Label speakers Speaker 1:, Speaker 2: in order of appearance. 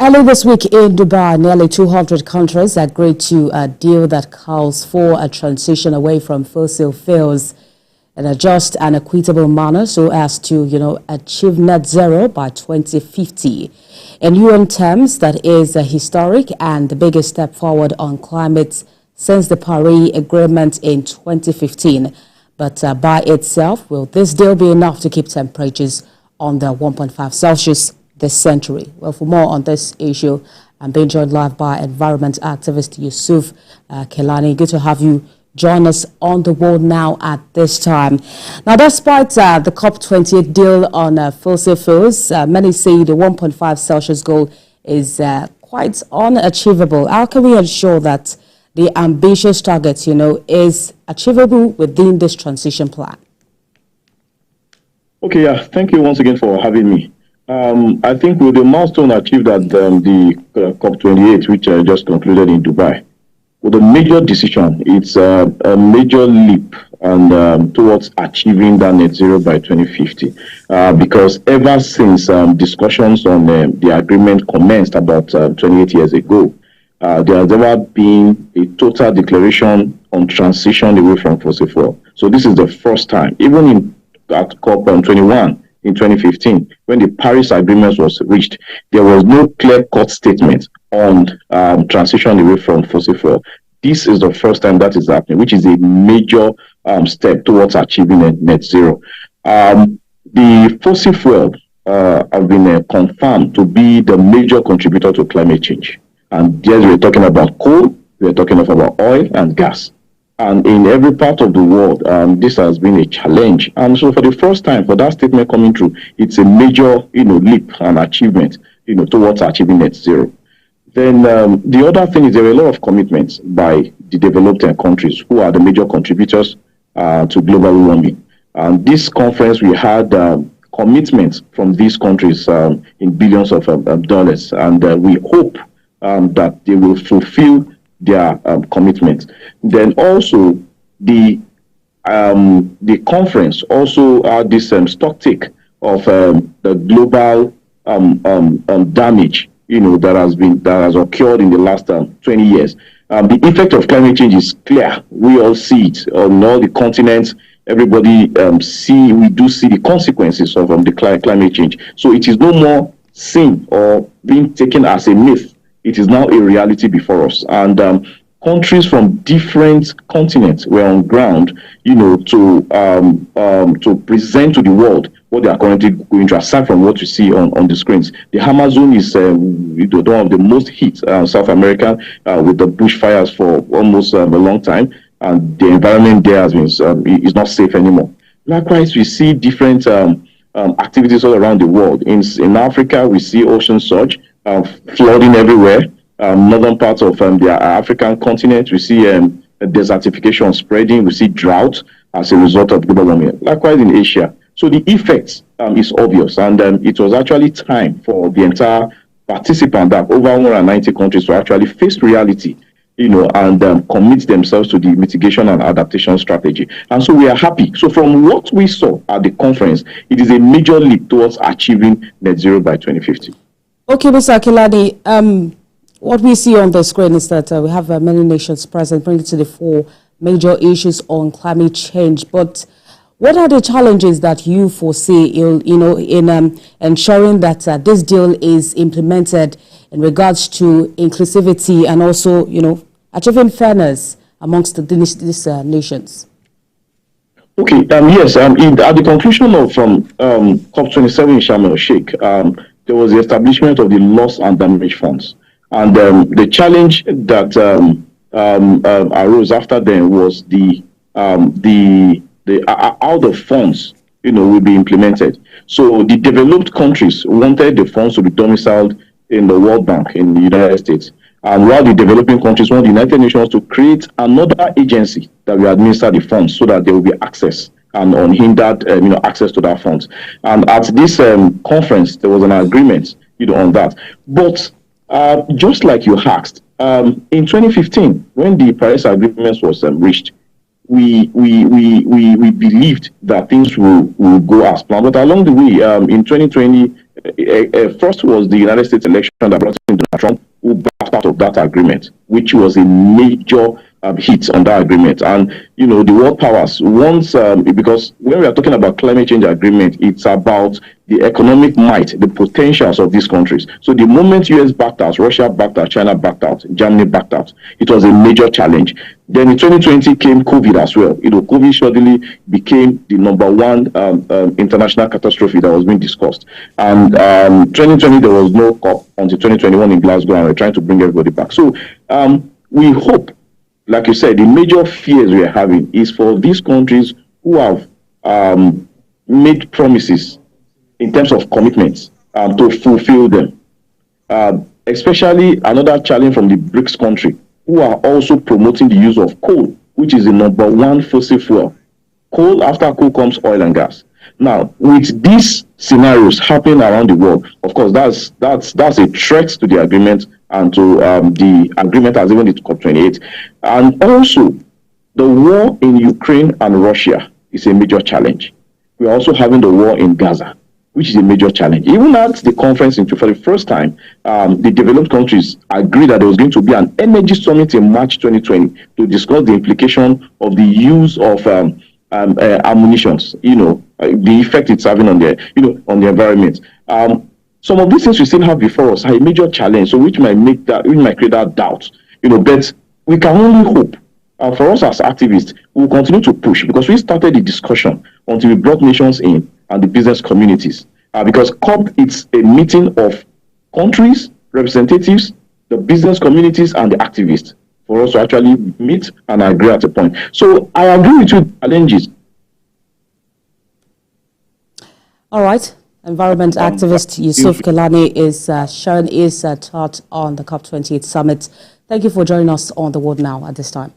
Speaker 1: Early this week in Dubai, nearly 200 countries agreed to a deal that calls for a transition away from fossil fuels in a just and equitable manner so as to, achieve net zero by 2050. In UN terms, that is a historic and the biggest step forward on climate since the Paris Agreement in 2015. But by itself, will this deal be enough to keep temperatures under 1.5 Celsius this century? Well, for more on this issue, I'm being joined live by environment activist Yusuf Kelani. Good to have you join us on the world now at this time. Now, despite the COP28 deal on fossil fuels, many say the 1.5 Celsius goal is quite unachievable. How can we ensure that the ambitious target, is achievable within this transition plan?
Speaker 2: Okay, yeah. Thank you once again for having me. I think with the milestone achieved at the COP28, which just concluded in Dubai, with a major decision, it's a major leap and towards achieving that net zero by 2050. Because ever since discussions on the agreement commenced about 28 years ago, there has never been a total declaration on transition away from fossil fuel. So this is the first time, even at COP21 in 2015, when the Paris Agreement was reached, there was no clear-cut statement on transition away from fossil fuel. This is the first time that is happening, which is a major step towards achieving a net zero. The fossil fuel have been confirmed to be the major contributor to climate change. And yes, we're talking about coal, we're talking about oil and gas. And in every part of the world, this has been a challenge. And so for the first time, for that statement coming through, it's a major, leap and achievement, towards achieving net zero. Then the other thing is there are a lot of commitments by the developed countries who are the major contributors to global warming. And this conference, we had commitments from these countries in billions of dollars. And we hope that they will fulfill their commitments. Then also the conference also had this stock take of the global damage that has occurred in the last 20 years. The effect of climate change is clear. We all see it on all the continents. Everybody we do see the consequences of the climate change. So it is no more seen or being taken as a myth. It is now a reality before us. And countries from different continents were on ground, to present to the world what they are currently going through, aside from what you see on the screens. The Amazon is one of the most hit South America with the bushfires for almost a long time, and the environment there has been is not safe anymore. Likewise, we see different activities all around the world. In Africa, we see ocean surge, flooding everywhere. Northern parts of the African continent, we see desertification spreading, we see drought as a result of global warming. Likewise in Asia. So the effect is obvious, and it was actually time for the entire participant, that over 190 countries, to actually face reality, and commit themselves to the mitigation and adaptation strategy. And so we are happy. So from what we saw at the conference, it is a major leap towards achieving net zero by 2050.
Speaker 1: Okay, Mr. Akilani, what we see on the screen is that we have many nations present, bringing to the fore major issues on climate change. But what are the challenges that you foresee, in ensuring that this deal is implemented in regards to inclusivity and also, achieving fairness amongst these nations?
Speaker 2: Okay. Yes. At the conclusion of COP27 in Sharm el-Sheikh, there was the establishment of the loss and damage funds. And the challenge that arose after then was how the funds, will be implemented. So the developed countries wanted the funds to be domiciled in the World Bank in the United States, and while the developing countries want the United Nations to create another agency that will administer the funds so that there will be access and unhindered, access to that funds. And at this conference, there was an agreement, on that. But just like you asked, in 2015, when the Paris Agreement was reached, we believed that things will go as planned. But along the way, in 2020, first was the United States election that brought in Trump, who backed out of that agreement, which was a major hit on that agreement. And, the world powers, once, because when we are talking about climate change agreement, it's about the economic might, the potentials of these countries. So the moment US backed out, Russia backed out, China backed out, Germany backed out, it was a major challenge. Then in 2020 came COVID as well. COVID suddenly became the number one international catastrophe that was being discussed. And 2020, there was no COP until 2021 in Glasgow, and we're trying to bring everybody back. So we hope, like you said, the major fears we are having is for these countries who have made promises in terms of commitments to fulfill them. Especially another challenge from the BRICS country, who are also promoting the use of coal, which is the number one fossil fuel. Coal, after coal comes oil and gas. Now, with these scenarios happening around the world, of course, that's a threat to the agreement and to the agreement as even the COP28. And also, the war in Ukraine and Russia is a major challenge. We are also having the war in Gaza, which is a major challenge. Even at the conference, for the first time, the developed countries agreed that there was going to be an energy summit in March 2020 to discuss the implication of the use of ammunitions, the effect it's having on the, on the environment. Some of these things we still have before us are a major challenge, so which might create that doubt, but we can only hope. For us as activists, we will continue to push, because we started the discussion until we brought nations in and the business communities. Because COP, it's a meeting of countries, representatives, the business communities, and the activists for us to actually meet and agree at a point. So I agree with you, challenges.
Speaker 1: All right. Environment activist Yusuf Kelani is sharing his thought on the COP28 summit. Thank you for joining us on The World Now at this time.